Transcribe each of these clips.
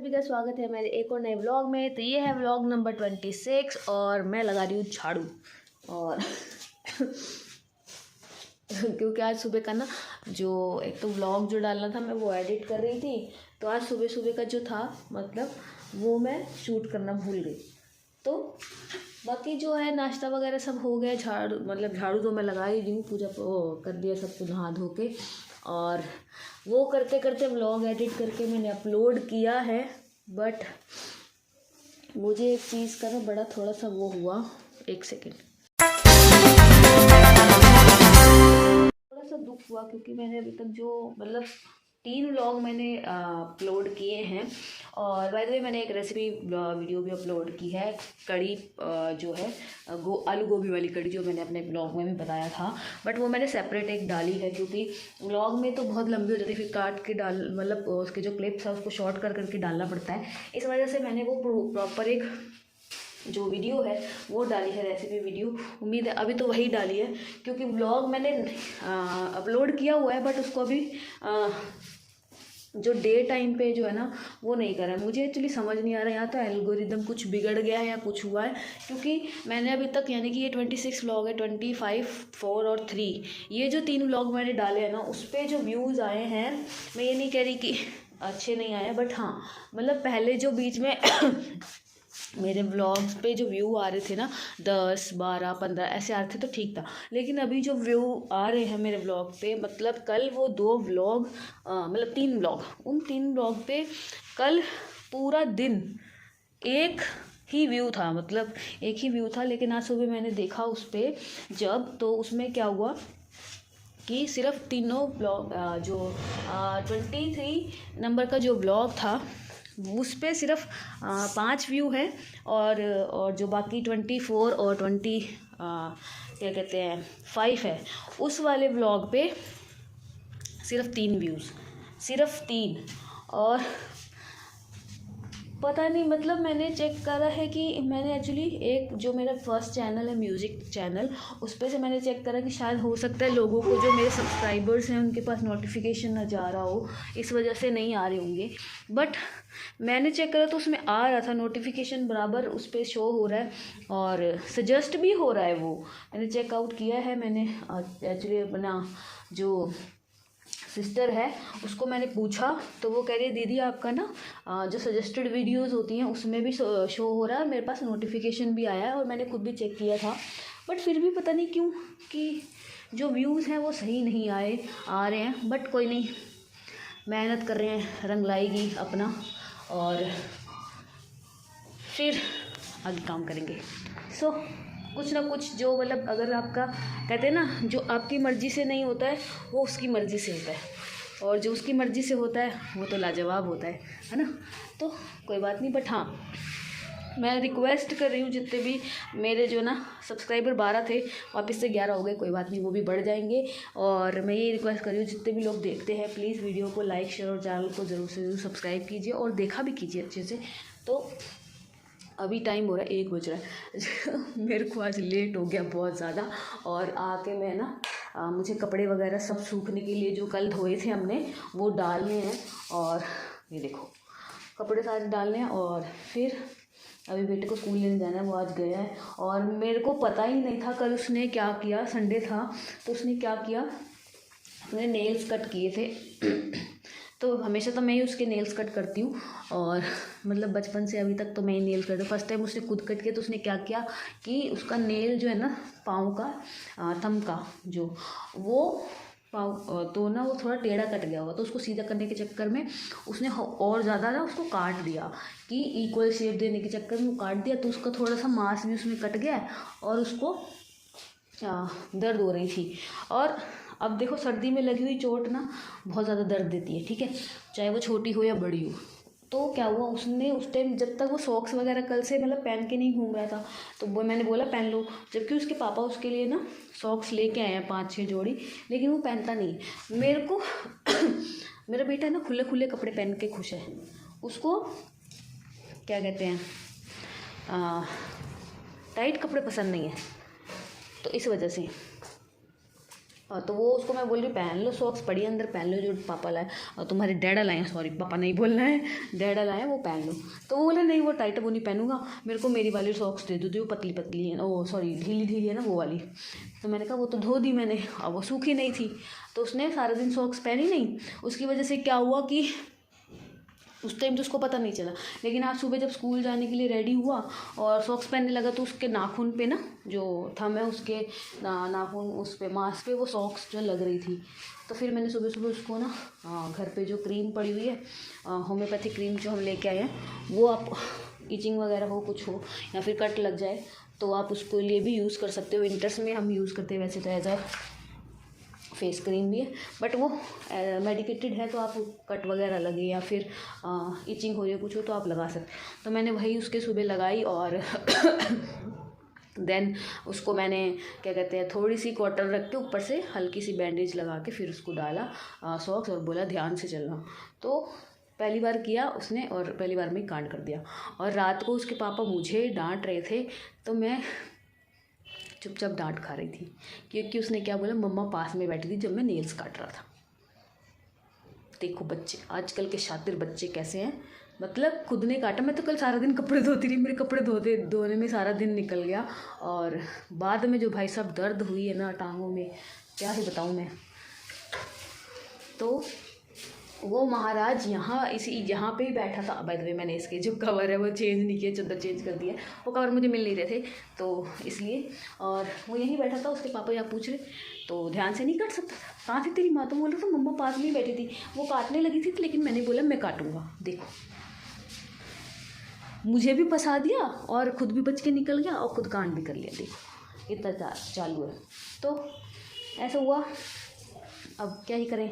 सभी का स्वागत है मेरे एक और नए व्लॉग में। तो ये है व्लॉग नंबर 26 और मैं लगा रही हूँ झाड़ू। और क्योंकि आज सुबह का ना जो एक तो व्लॉग जो डालना था मैं वो एडिट कर रही थी, तो आज सुबह सुबह का जो था मतलब वो मैं शूट करना भूल गई। तो बाकी जो है नाश्ता वगैरह सब हो गया, झाड़ू तो मैं लगा ही दी हूँ, पूजा कर दिया सबको नहा धो के। और वो करते करते व्लॉग एडिट करके मैंने अपलोड किया है। बट मुझे एक चीज़ का ना बड़ा थोड़ा सा वो हुआ, एक सेकेंड, थोड़ा सा दुख हुआ क्योंकि मैंने अभी तक जो मतलब 3 व्लॉग मैंने अपलोड किए हैं। और बाय द वे मैंने एक रेसिपी वीडियो भी अपलोड की है, कड़ी जो है आलू गोभी वाली कड़ी, जो मैंने अपने ब्लॉग में भी बताया था। बट वो मैंने सेपरेट एक डाली है क्योंकि व्लॉग में तो बहुत लंबी हो जाती है, फिर काट के डाल मतलब उसके जो क्लिप्स है उसको शॉर्ट कर करके डालना पड़ता है। इस वजह से मैंने वो प्रॉपर एक जो वीडियो है वो डाली है, रेसिपी वीडियो। उम्मीद है अभी तो वही डाली है क्योंकि व्लॉग मैंने अपलोड किया हुआ है, बट उसको अभी जो डे टाइम पे जो है ना वो नहीं करा है। मुझे एक्चुअली समझ नहीं आ रहा है, या तो एल्गोरिदम कुछ बिगड़ गया है या कुछ हुआ है, क्योंकि मैंने अभी तक यानी कि ये 26 व्लॉग है, 25, 4 और 3, ये जो 3 व्लॉग मैंने डाले हैं ना उस पर जो व्यूज़ आए हैं, मैं ये नहीं कह रही कि अच्छे नहीं आए, बट हाँ मतलब पहले जो बीच में मेरे व्लॉग्स पे जो व्यू आ रहे थे ना 10, 12, 15 ऐसे आ रहे थे तो ठीक था। लेकिन अभी जो व्यू आ रहे हैं मेरे व्लॉग पे, मतलब कल वो 2 व्लॉग मतलब 3 व्लॉग, उन 3 व्लॉग पे कल पूरा दिन एक ही व्यू था, मतलब एक ही व्यू था। लेकिन आज सुबह मैंने देखा उस पर जब, तो उसमें क्या हुआ कि सिर्फ तीनों ब्लॉग जो 23 नंबर का जो ब्लॉग था उस पर सिर्फ 5 व्यू है। और जो बाकी 24 और 20 क्या कहते हैं 5 है, उस वाले ब्लॉग पे सिर्फ 3 व्यूज़, सिर्फ 3। और पता नहीं, मतलब मैंने चेक करा है कि मैंने एक्चुअली एक जो मेरा फर्स्ट चैनल है म्यूज़िक चैनल, उस पर से मैंने चेक करा कि शायद हो सकता है लोगों को जो मेरे सब्सक्राइबर्स हैं उनके पास नोटिफिकेशन ना जा रहा हो, इस वजह से नहीं आ रहे होंगे। बट मैंने चेक करा तो उसमें आ रहा था नोटिफिकेशन, बराबर उस पर शो हो रहा है और सजेस्ट भी हो रहा है। वो मैंने चेकआउट किया है। मैंने एक्चुअली अपना जो सिस्टर है उसको मैंने पूछा तो वो कह रही है दीदी आपका ना जो सजेस्टेड वीडियोस होती हैं उसमें भी शो हो रहा है, मेरे पास नोटिफिकेशन भी आया है और मैंने खुद भी चेक किया था। बट फिर भी पता नहीं क्यों कि जो व्यूज़ हैं वो सही नहीं आ रहे हैं। बट कोई नहीं, मेहनत कर रहे हैं, रंग लाएगी अपना और फिर आगे काम करेंगे। सो कुछ ना कुछ जो मतलब अगर आपका कहते हैं ना जो आपकी मर्ज़ी से नहीं होता है वो उसकी मर्ज़ी से होता है, और जो उसकी मर्ज़ी से होता है वो तो लाजवाब होता है ना। तो कोई बात नहीं, बट हाँ मैं रिक्वेस्ट कर रही हूँ जितने भी मेरे जो ना सब्सक्राइबर 12 थे वापस से 11 हो गए, कोई बात नहीं वो भी बढ़ जाएंगे। और मैं ये रिक्वेस्ट कर रही हूँ जितने भी लोग देखते हैं प्लीज़ वीडियो को लाइक, शेयर और चैनल को ज़रूर से ज़रूर सब्सक्राइब कीजिए और देखा भी कीजिए अच्छे से। तो अभी टाइम हो रहा है 1 बज रहा है मेरे को आज लेट हो गया बहुत ज़्यादा। और आके मैं ना मुझे कपड़े वगैरह सब सूखने के लिए जो कल धोए थे हमने वो डालने हैं। और ये देखो कपड़े सारे डालने हैं। और फिर अभी बेटे को स्कूल लेने जाना है, वो आज गया है और मेरे को पता ही नहीं था कल उसने क्या किया, संडे था तो उसने क्या किया, उसने नेल्स कट किए थे तो हमेशा तो मैं ही उसके नेल्स कट करती हूँ और मतलब बचपन से अभी तक तो मैं ही नेल करती हूँ। फर्स्ट टाइम उसने खुद कट किया तो उसने क्या किया कि उसका नेल जो है ना पाँव का थंब का जो वो पाँव तो ना वो थोड़ा टेढ़ा कट गया हुआ, तो उसको सीधा करने के चक्कर में उसने और ज़्यादा ना उसको काट दिया कि इक्वल शेप देने के चक्कर में वो काट दिया, तो उसका थोड़ा सा मांस भी उसमें कट गया और उसको दर्द हो रही थी। और अब देखो सर्दी में लगी हुई चोट ना बहुत ज़्यादा दर्द देती है, ठीक है, चाहे वो छोटी हो या बड़ी हो। तो क्या हुआ उसने उस टाइम जब तक वो सॉक्स वगैरह कल से मतलब पहन के नहीं घूम रहा था तो वो मैंने बोला पहन लो, जबकि उसके पापा उसके लिए ना सॉक्स लेके आए हैं 5-6 जोड़ी, लेकिन वो पहनता नहीं। मेरे को मेरा बेटा ना खुले खुले कपड़े पहन के खुश है, उसको क्या कहते हैं टाइट कपड़े पसंद नहीं है, तो इस वजह से तो वो उसको मैं बोल रही पहन लो सॉक्स, पड़ी अंदर पहन लो जो पापा लाए और तुम्हारे डैडा लाए हैं, सॉरी पापा नहीं बोलना है, डैडा लाए हैं वो पहन लो। तो वो बोला नहीं वो टाइट वो नहीं पहनूंगा, मेरे को मेरी वाली सॉक्स दे दो जो पतली पतली है, ओ सॉरी ढीली ढीली है ना वो वाली। तो मैंने कहा वो तो धो दी मैंने, अब वो सूखी नहीं थी, तो उसने सारा दिन सॉक्स पहनी नहीं। उसकी वजह से क्या हुआ कि उस टाइम तो उसको पता नहीं चला, लेकिन आज सुबह जब स्कूल जाने के लिए रेडी हुआ और सॉक्स पहनने लगा तो उसके नाखून पे ना जो थंब है उसके नाखून उस पे मांस पे वो सॉक्स जो लग रही थी। तो फिर मैंने सुबह सुबह उसको ना घर पे जो क्रीम पड़ी हुई है होम्योपैथिक क्रीम जो हम लेके आए हैं, वो आप इचिंग वगैरह हो कुछ हो या फिर कट लग जाए तो आप उसके लिए भी यूज़ कर सकते हो। विंटर्स में हम यूज़ करते हैं वैसे तो एज अ फेस क्रीम भी है, बट वो मेडिकेटेड है तो आप कट वगैरह लगे या फिर इचिंग हो या कुछ हो तो आप लगा सकते। तो मैंने वही उसके सुबह लगाई और देन उसको मैंने क्या कहते हैं थोड़ी सी कॉटन रख के ऊपर से हल्की सी बैंडेज लगा के फिर उसको डाला सॉक्स और बोला ध्यान से चलना। तो पहली बार किया उसने और पहली बार में कांड कर दिया। और रात को उसके पापा मुझे डांट रहे थे तो मैं चुपचाप डांट खा रही थी, क्योंकि उसने क्या बोला मम्मा पास में बैठी थी जब मैं नेल्स काट रहा था। देखो बच्चे आजकल के शातिर बच्चे कैसे हैं, मतलब खुद ने काटा। मैं तो कल सारा दिन कपड़े धोती रही, मेरे कपड़े धोने में सारा दिन निकल गया और बाद में जो भाई साहब दर्द हुई है ना टांगों में क्या ही बताऊँ मैं। तो वो महाराज यहाँ पे ही बैठा था। बाय द वे मैंने इसके जो कवर है वो चेंज नहीं किया, चादर चेंज कर दिया, वो कवर मुझे मिल नहीं रहे थे तो इसलिए। और वो यहीं बैठा था, उसके पापा यहाँ पूछ रहे तो ध्यान से नहीं काट सकता था। कहाँ थी तेरी माँ? तो बोल रहा था मम्मा पास में ही बैठी थी, वो काटने लगी थी लेकिन मैंने बोला मैं काटूंगा। देखो मुझे भी फंसा दिया और खुद भी बच के निकल गया और खुद कांड भी कर लिया। देखो इतना चालू है। तो ऐसा हुआ, अब क्या ही करें,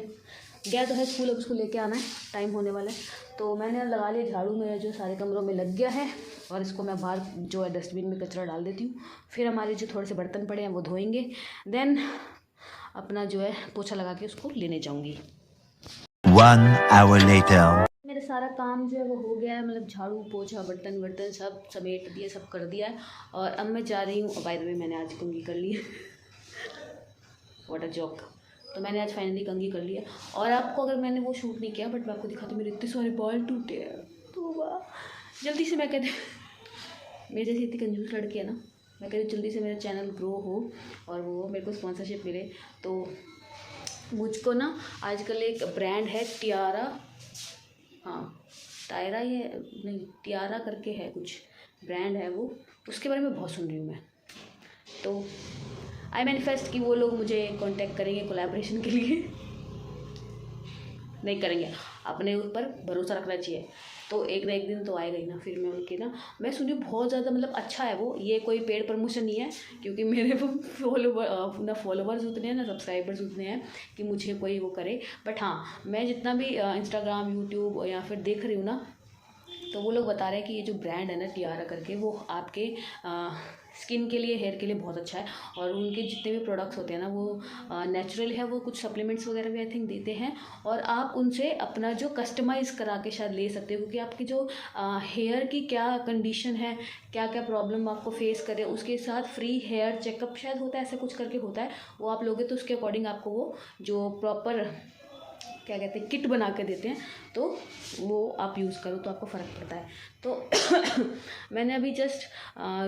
गया तो है स्कूल, अब उसको लेके आना है, टाइम होने वाला है। तो मैंने लगा लिया झाड़ू, मेरा जो सारे कमरों में लग गया है और इसको मैं बाहर जो है डस्टबिन में कचरा डाल देती हूँ। फिर हमारे जो थोड़े से बर्तन पड़े हैं वो धोएंगे, देन अपना जो है पोछा लगा के उसको लेने जाऊँगी। 1 hour later. मेरा सारा काम जो है वो हो गया है, मतलब झाड़ू पोछा बर्तन वर्तन सब समेट दिया, सब कर दिया है। और अब मैं जा रही हूँ, बाय द वे मैंने आज कंघी कर ली है व्हाट अ जोक। तो मैंने आज फाइनली कंघी कर लिया। और आपको अगर मैंने वो शूट नहीं किया बट मैं आपको दिखाती, मेरे इतने सारे बाल टूटे हैं। तो वाह जल्दी से मैं कहती मेरे जैसी इतनी कंजूस लड़की है ना, मैं कहती जल्दी से मेरा चैनल ग्रो हो और वो मेरे को स्पॉन्सरशिप मिले। तो मुझको ना आजकल एक ब्रांड है टियारा, हाँ टायरा ये नहीं टियारा करके है कुछ ब्रांड है वो, उसके बारे में बहुत सुन रही हूँ मैं। तो आई मैनिफेस्ट कि वो लोग मुझे कांटेक्ट करेंगे कोलैबोरेशन के लिए। नहीं करेंगे, अपने ऊपर भरोसा रखना चाहिए। तो एक ना एक दिन तो आएगा ही ना। फिर मैं उनके ना मैं सुनी बहुत ज़्यादा मतलब अच्छा है वो, ये कोई पेड प्रमोशन नहीं है क्योंकि मेरे ना फॉलोवर्स उतने हैं ना सब्सक्राइबर्स उतने हैं कि मुझे कोई वो करे। बट हाँ मैं जितना भी इंस्टाग्राम यूट्यूब या फिर देख रही हूँ ना, तो वो लोग बता रहे हैं कि ये जो ब्रांड है ना टियारा करके वो आपके स्किन के लिए हेयर के लिए बहुत अच्छा है। और उनके जितने भी प्रोडक्ट्स होते हैं ना वो नेचुरल है, वो कुछ सप्लीमेंट्स वगैरह भी आई थिंक देते हैं। और आप उनसे अपना जो कस्टमाइज़ करा के शायद ले सकते हो, क्योंकि आपकी जो हेयर की क्या कंडीशन है, क्या क्या प्रॉब्लम आपको फेस करे, उसके साथ फ्री हेयर चेकअप शायद होता है, ऐसा कुछ करके होता है। वो आप लोगे तो उसके अकॉर्डिंग आपको वो जो प्रॉपर क्या कहते हैं किट बना के देते हैं, तो वो आप यूज़ करो तो आपको फ़र्क पड़ता है। तो मैंने अभी जस्ट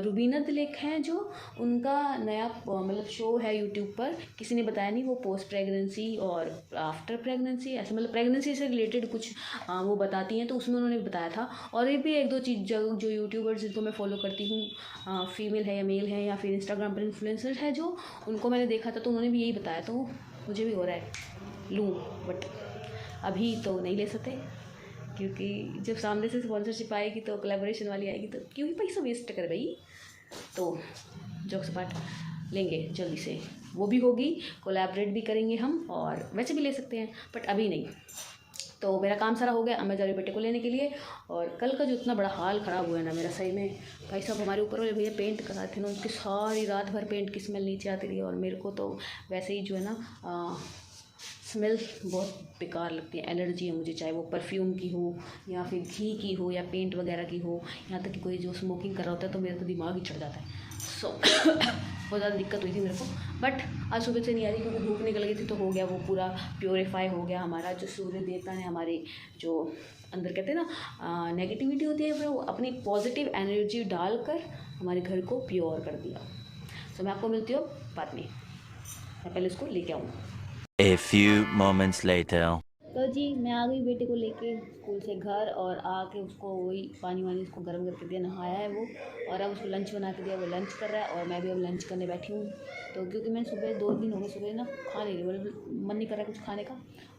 रुबीना तिलक हैं जो उनका नया मतलब शो है यूट्यूब पर, किसी ने बताया नहीं, वो पोस्ट प्रेगनेंसी और आफ्टर प्रेगनेंसी ऐसे मतलब प्रेगनेंसी से रिलेटेड कुछ वो बताती हैं, तो उसमें उन्होंने बताया था। और ये भी एक दो चीज़ जो यूट्यूबर्स जिनको मैं फॉलो करती हूँ, फीमेल है या मेल है या फिर इंस्टाग्राम पर इन्फ्लुएंसर है, जो उनको मैंने देखा था तो उन्होंने भी यही बताया। तो मुझे भी हो रहा है लूँ, बट अभी तो नहीं ले सकते क्योंकि जब सामने से स्पॉन्सरशिप आएगी तो कोलैबोरेशन वाली आएगी तो क्यों ही पैसा वेस्ट कर भाई। तो जोक्स अपार्ट लेंगे जल्दी से, वो भी होगी, कोलैबोरेट भी करेंगे हम और वैसे भी ले सकते हैं बट अभी नहीं। तो मेरा काम सारा हो गया, अब मैं जा रही बेटे को लेने के लिए। और कल का जो इतना बड़ा हाल ख़राब हुआ है ना मेरा, सही में भाई साहब हमारे ऊपर वाले भैया पेंट कर रहे थे ना, उनकी सारी रात भर पेंट की स्मेल नीचे आती रही। और मेरे को तो वैसे ही जो है ना स्मेल बहुत बेकार लगती है, एलर्जी है मुझे, चाहे वो परफ्यूम की हो या फिर घी की हो या पेंट वगैरह की हो, यहाँ तक कि कोई जो स्मोकिंग कर रहा होता है तो मेरा तो दिमाग ही चढ़ जाता है। सो बहुत ज़्यादा दिक्कत हुई थी मेरे को। बट आज सुबह से नहीं आ रही क्योंकि धूप निकल गई थी, तो हो गया वो पूरा प्योरीफाई हो गया हमारा। जो सूर्य देवता है हमारे जो अंदर कहते हैं ना नेगेटिविटी होती है, वो अपनी पॉजिटिव एनर्जी डालकर हमारे घर को प्योर कर दिया। तो मैं आपको मिलती हूँ बाद में, मैं पहले उसको लेके आऊँ। A few moments later. तो जी मैं आ गई बेटे को लेके स्कूल से घर, और आके उसको वही पानी वानी उसको गर्म करके दिया, नहाया है वो, और अब उसको लंच बना के दिया, वो लंच कर रहा है और मैं भी अब लंच करने बैठी हूँ। तो क्योंकि मैं सुबह 2 दिन हो गए सुबह ना खा नहीं रही, मतलब मन नहीं कर रहा कुछ खाने का,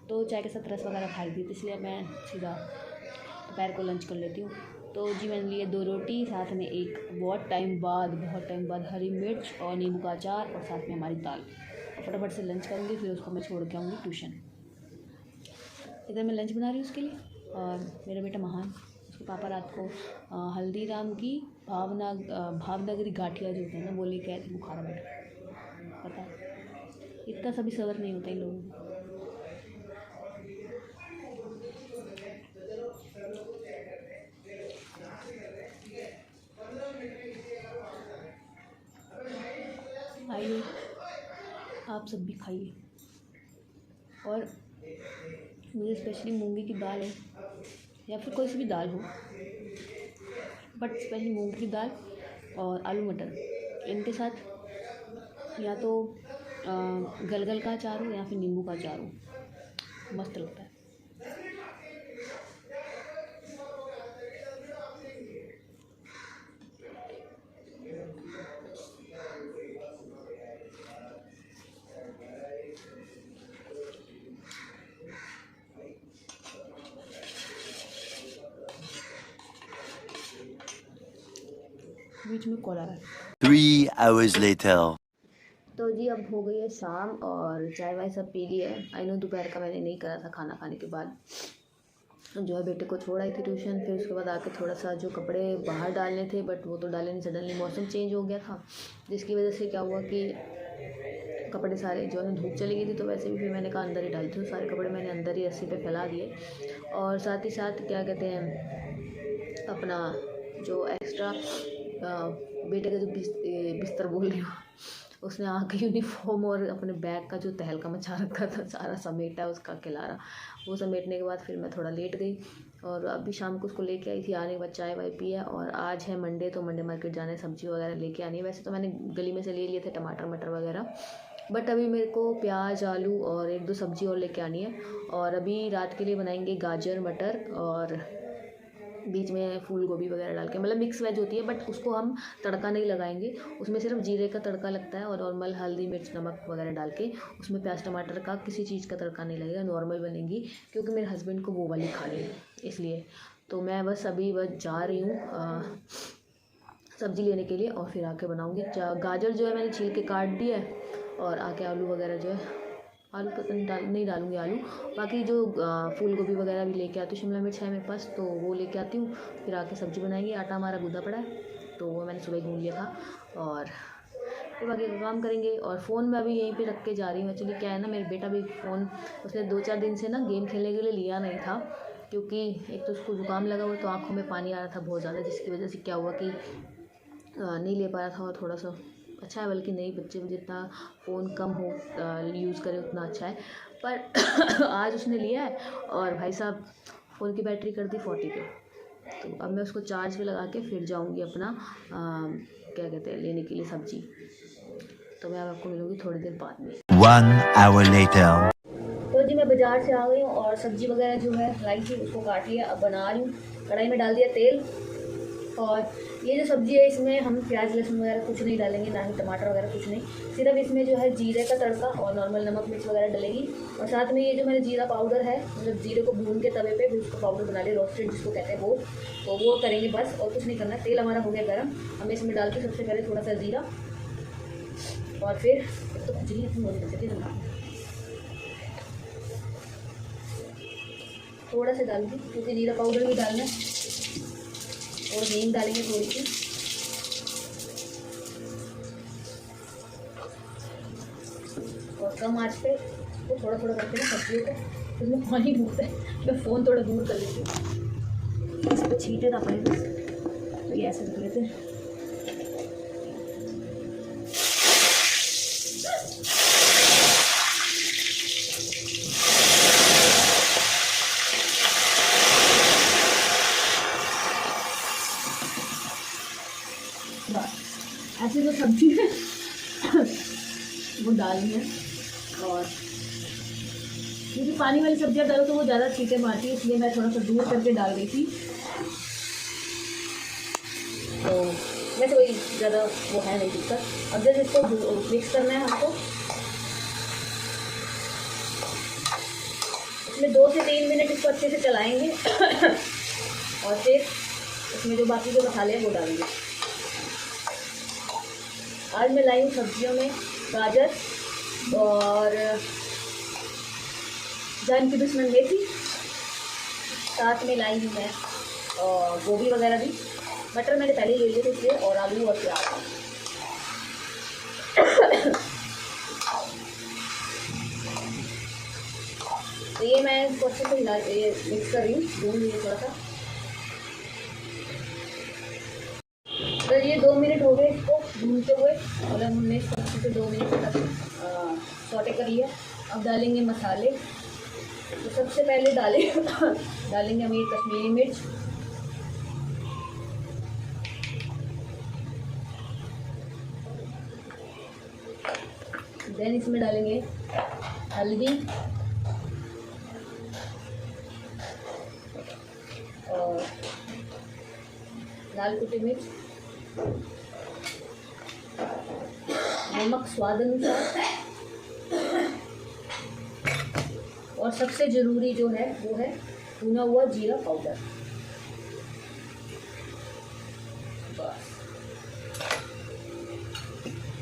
तो चाय के साथ रस वगैरह खाई थी, इसलिए मैं सीधा दोपहर को लंच कर लेती हूँ। तो जी मैंने लिए 2 रोटी, साथ में एक बहुत टाइम बाद हरी मिर्च और नींबू का अचार, और साथ में हमारी दाल। फटाफट से लंच करूँगी, फिर उसको मैं छोड़ के आऊँगी ट्यूशन। इधर मैं लंच बना रही हूँ उसके लिए, और मेरा बेटा महान, उसके पापा रात को हल्दीराम की भावनगरी गाठिया जो होते हैं ना, वो लेके आए थे। बुखारा बेटा पता है, इतना सभी सबर नहीं होता इन लोगों को। आइए आप सब भी खाइए। और मुझे स्पेशली मूंगी की दाल है, या फिर कोई सी भी दाल हो, बट स्पेशली मूंग की दाल और आलू मटर, इनके साथ या तो गलगल का अचार हो या फिर नींबू का अचार हो, मस्त लगता है। बीच में कॉल आ रहा है। 3 hours later. तो जी अब हो गई है शाम, और चाय वाय सब पी ली है। आई नो दोपहर का मैंने नहीं करा था, खाना खाने के बाद जो है बेटे को छोड़ आई थी ट्यूशन, फिर उसके बाद आके थोड़ा सा जो कपड़े बाहर डालने थे, बट वो तो डाले नहीं, सडनली मौसम चेंज हो गया था, जिसकी वजह से क्या हुआ कि कपड़े सारे जो है धूप चली गई थी, तो वैसे भी फिर मैंने कहा अंदर ही डालती हूँ, सारे कपड़े मैंने अंदर ही रस्सी पे फैला दिए। और साथ ही साथ क्या कहते हैं, अपना जो एक्स्ट्रा बेटे का जो बिस्तर बोल रही हूँ, उसने आके यूनिफॉर्म और अपने बैग का जो तहलका मचा रखा था सारा समेटा, उसका खिलारा। वो समेटने के बाद फिर मैं थोड़ा लेट गई, और अभी शाम को उसको लेके आई थी। आने के बाद चाय वाय पिया, और आज है मंडे, तो मंडे मार्केट जाने सब्जी वगैरह लेके आनी है। वैसे तो मैंने गली में से ले लिए थे टमाटर मटर वगैरह, बट अभी मेरे को प्याज आलू और 1-2 सब्जी और लेके आनी है। और अभी रात के लिए बनाएंगे गाजर मटर, और बीच में फूल गोभी वगैरह डाल के, मतलब मिक्स वेज होती है, बट उसको हम तड़का नहीं लगाएंगे, उसमें सिर्फ जीरे का तड़का लगता है, और नॉर्मल हल्दी मिर्च नमक वगैरह डाल के, उसमें प्याज टमाटर का किसी चीज़ का तड़का नहीं लगेगा, नॉर्मल बनेगी, क्योंकि मेरे हस्बैंड को वो वाली खानी है, इसलिए। तो मैं बस अभी जा रही हूँ सब्ज़ी लेने के लिए, और फिर आके बनाऊँगी। गाजर जो है मैंने छील के काट दिया है, और आके आलू वगैरह जो है, आलू तो नहीं डालूँगी आलू, बाकी जो फूल गोभी वगैरह भी लेके आती हूँ, शिमला मिर्च है मेरे पास तो वो लेके आती हूँ, फिर आके सब्ज़ी बनाएंगे। आटा हमारा गूंदा पड़ा है, तो वो मैंने सुबह गूंद लिया था, और फिर बाकी का काम करेंगे। और फ़ोन मैं अभी यहीं पे रख के जा रही हूँ। एक्चुअली क्या है ना, मेरे बेटा भी फ़ोन उसने 2-4 दिन से ना गेम खेलने के लिए लिया नहीं था, क्योंकि एक तो उसको जुकाम लगा हुआ, तो आँखों में पानी आ रहा था बहुत ज़्यादा, जिसकी वजह से क्या हुआ कि नहीं ले पाया था। और थोड़ा सा अच्छा है, बल्कि नहीं, बच्चे जितना फ़ोन कम हो यूज़ करे उतना अच्छा है। पर आज उसने लिया है, और भाई साहब फ़ोन की बैटरी कर दी 40 पे, तो अब मैं उसको चार्ज पे लगा के फिर जाऊंगी अपना क्या कहते हैं लेने के लिए सब्ज़ी। तो मैं अब आपको मिलूँगी थोड़ी देर बाद में। 1 hour later. तो जी मैं बाज़ार से आ गई हूँ, और सब्ज़ी वगैरह जो है लाई थी उसको काट लिया, अब बना रही हूँ। कढ़ाई में डाल दिया तेल, और ये जो सब्ज़ी है इसमें हम प्याज लहसुन वगैरह कुछ नहीं डालेंगे, ना ही टमाटर वगैरह कुछ नहीं, सिर्फ इसमें जो है जीरे का तड़का और नॉर्मल नमक मिर्च वगैरह डलेगी। और साथ में ये जो मैंने जीरा पाउडर है, मतलब जीरे को भून के तवे पे फिर उसको पाउडर बना लिया, रोस्टेड जिसको कहते हैं वो, तो वो करेंगे बस, और कुछ नहीं करना। तेल हमारा हो गया गर्म, हमें इसमें डाल के सबसे पहले थोड़ा सा जीरा, और फिर तो खिचड़ी अपनी मौज करके बना थोड़ा सा डालूँगी, क्योंकि जीरा पाउडर भी डालना है, और हींग डालेंगे थोड़ी सी, और कम आंच पे तो थोड़ा थोड़ा करके ना सब्जियों को, उसमें पानी डूबता है, मैं फ़ोन थोड़ा दूर कर लेती हूँ, इस पर छींटे ना पड़े बस, तो ये ऐसे कर लेते हैं। ऐसे जो सब्जी है वो डालनी है। और क्योंकि पानी वाली सब्जियाँ डालो तो वो ज़्यादा छींटे मारती है, इसलिए मैं थोड़ा सा दूर करके डाल रही थी। तो वैसे वही ज़्यादा वो है नहीं दिक्कत। अब जब इसको मिक्स करना है हमको, इसमें 2 से 3 मिनट इसको अच्छे से चलाएंगे और फिर इसमें जो बाकी जो मसाले हैं वो डालेंगे। आज मैं लाई हूँ सब्जियों में गाजर और जान की दुश्मन मेथी, साथ में लाई हूँ मैं गोभी वगैरह भी। मटर मैंने पहले ही ले लिए थे इसलिए, और आलू और प्याज। तो ये मैं इसको अच्छे से ये मिक्स कर रही हूँ, भून लिए थोड़ा सा। तो ये 2 मिनट हो गए इसको भूनते हुए, और हमने इसको अच्छे से 2 मिनट तक सौटे कर लिया। अब डालेंगे मसाले। तो सबसे पहले डालेंगे हम ये कश्मीरी मिर्च, देन इसमें डालेंगे हल्दी और लाल कुटी मिर्च, नमक स्वाद अनुसार, और सबसे ज़रूरी जो है वो है भुना हुआ जीरा पाउडर। बस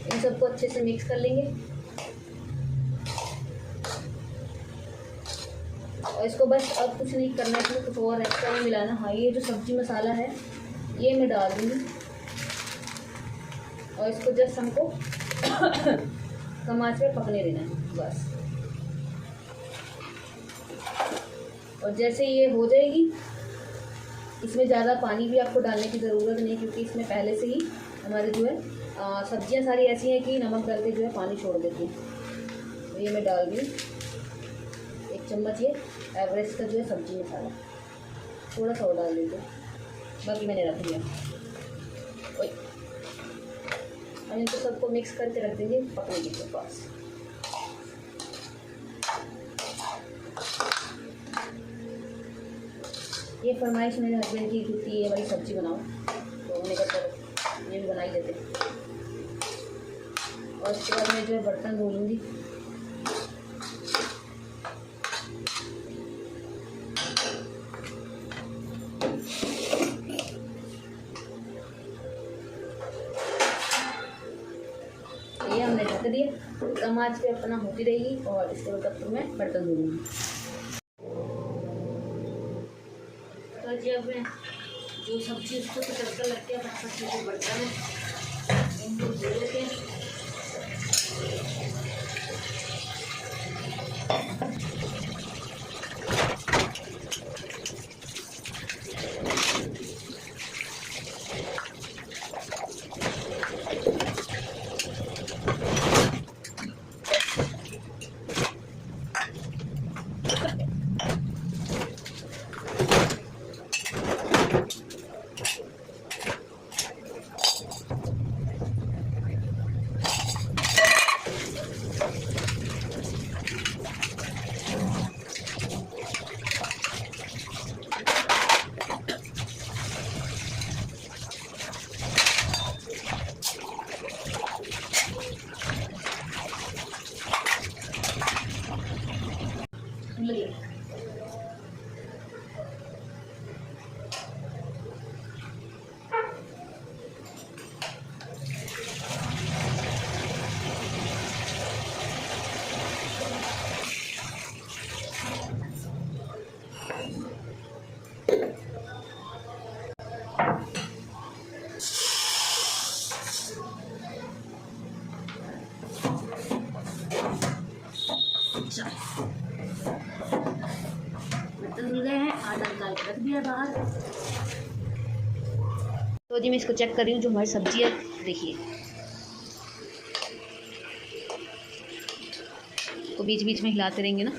इन सबको अच्छे से मिक्स कर लेंगे और इसको बस अब कुछ नहीं करना है, इसमें कुछ और एक्स्ट्रा नहीं मिलाना। हाँ, ये जो सब्जी मसाला है ये मैं डाल दूँगी और इसको जस्ट हमको कम आंच पे पकने देना है बस। और जैसे ये हो जाएगी, इसमें ज़्यादा पानी भी आपको डालने की ज़रूरत नहीं, क्योंकि इसमें पहले से ही हमारे जो है सब्जियां सारी ऐसी हैं कि नमक डालते जो है पानी छोड़ देती हैं। तो ये मैं डाल दी 1 चम्मच ये एवरेस्ट का जो है सब्जी मसाला, थोड़ा सा और डाल देते, बाकी मैंने रख दिया। और इनको सबको मिक्स करके रख देंगे पकने के पास। ये फरमाइश मेरे हस्बैंड की थी, ये वाली सब्ज़ी बनाओ, तो उन्होंने कहा चलो ये भी बना ही देते। और उसके बाद मैं जो है बर्तन धो लूँगी। ये हमने ढक दिया, कम आंच पे अपना होती रहेगी और इसके बाद तब मैं बर्तन धो लूँगी। तो जब जो सब्जी उसको तो तड़का लग गया, फटफट से जो बर्तन है इनको धो लेते हैं। बर्तन धुल गए हैं, आटा निकाल के रख दिया बाहर। तो जी मैं इसको चेक कर रही हूँ, जो हमारी सब्जी है देखिए, तो बीच बीच में हिलाते रहेंगे ना,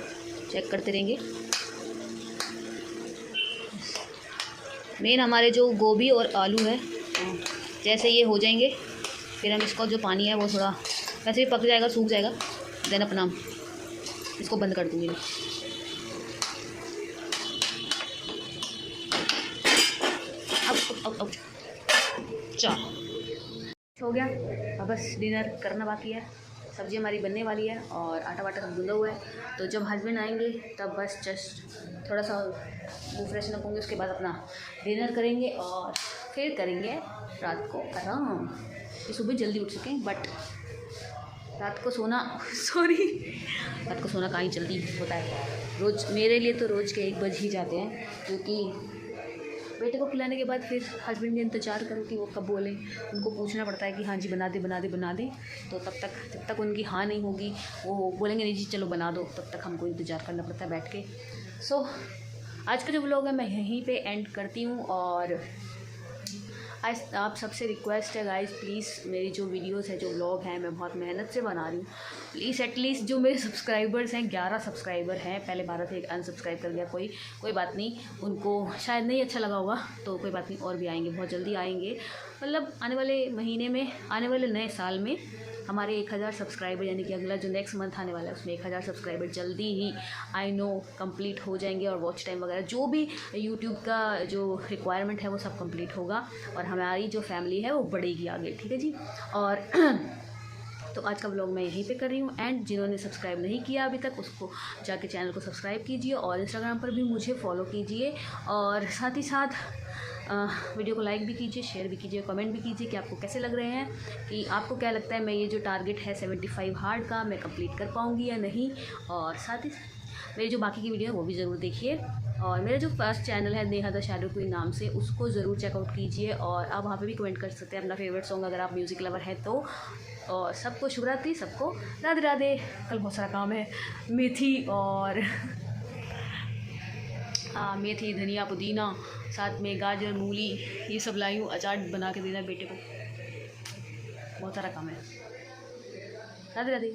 चेक करते रहेंगे। मेन हमारे जो गोभी और आलू है, जैसे ये हो जाएंगे फिर हम इसका जो पानी है वो थोड़ा वैसे ही पक जाएगा, सूख जाएगा, देन अपना इसको बंद कर दूँगी। अब चलो हो गया, अब बस डिनर करना बाकी है। सब्ज़ी हमारी बनने वाली है और आटा वाटा सब गूंदा हुआ है। तो जब हस्बैंड आएंगे तब बस जस्ट थोड़ा सा मुँह फ्रेशन अप होंगे, उसके बाद अपना डिनर करेंगे और फिर करेंगे रात को आराम। कि सुबह जल्दी उठ सकें, बट रात को सोना रात को सोना कहाँ ही जल्दी होता है। रोज़ मेरे लिए तो रोज़ के 1 बज ही जाते हैं, क्योंकि बेटे को खिलाने के बाद फिर हस्बैंड का इंतज़ार करो कि वो कब बोलें। उनको पूछना पड़ता है कि हाँ जी बना दे बना दे बना दे। तो तब तक जब तक उनकी हाँ नहीं होगी, वो बोलेंगे नहीं जी चलो बना दो, तब तक हमको इंतज़ार करना पड़ता है बैठ के। सो आज का जो व्लॉग है मैं यहीं पे एंड करती हूँ। और आज आप सबसे रिक्वेस्ट है गाइस, प्लीज़ मेरी जो वीडियोस है, जो व्लॉग हैं, मैं बहुत मेहनत से बना रही हूँ। प्लीज़ एटलीस्ट जो मेरे सब्सक्राइबर्स हैं, 11 सब्सक्राइबर हैं, पहले 12 थे, एक अनसब्सक्राइब कर गया कोई बात नहीं, उनको शायद नहीं अच्छा लगा होगा, तो कोई बात नहीं, और भी आएंगे, बहुत जल्दी आएंगे। मतलब आने वाले महीने में, आने वाले नए साल में हमारे 1000 सब्सक्राइबर, यानी कि अगला जो नेक्स्ट मंथ आने वाला है उसमें 1000 सब्सक्राइबर जल्दी ही आई नो कंप्लीट हो जाएंगे। और वॉच टाइम वगैरह जो भी यूट्यूब का जो रिक्वायरमेंट है वो सब कंप्लीट होगा और हमारी जो फैमिली है वो बढ़ेगी आगे, ठीक है जी। और तो आज का व्लॉग मैं यहीं पे कर रही हूँ। एंड जिन्होंने सब्सक्राइब नहीं किया अभी तक, उसको जाके चैनल को सब्सक्राइब कीजिए और इंस्टाग्राम पर भी मुझे फॉलो कीजिए। और साथ ही साथ वीडियो को लाइक भी कीजिए, शेयर भी कीजिए, कमेंट भी कीजिए कि आपको कैसे लग रहे हैं, कि आपको क्या लगता है मैं ये जो टारगेट है 75 हार्ड का मैं कंप्लीट कर पाऊँगी या नहीं। और साथ ही मेरी जो बाकी की वीडियो है वो भी ज़रूर देखिए। और मेरा जो फर्स्ट चैनल है नेहा द शैडो क्वीन नाम से, उसको ज़रूर चेकआउट कीजिए। और आप वहाँ पे भी कमेंट कर सकते हैं अपना फेवरेट सॉन्ग, अगर आप म्यूज़िक लवर हैं तो। और सबको शुभ रात्रि, सबको राधे राधे। कल बहुत सारा काम है, मेथी और मेथी, धनिया, पुदीना, साथ में गाजर, मूली, ये सब लाई हूँ, अचार बना के देना बेटे को, बहुत सारा काम है। राधे राधे।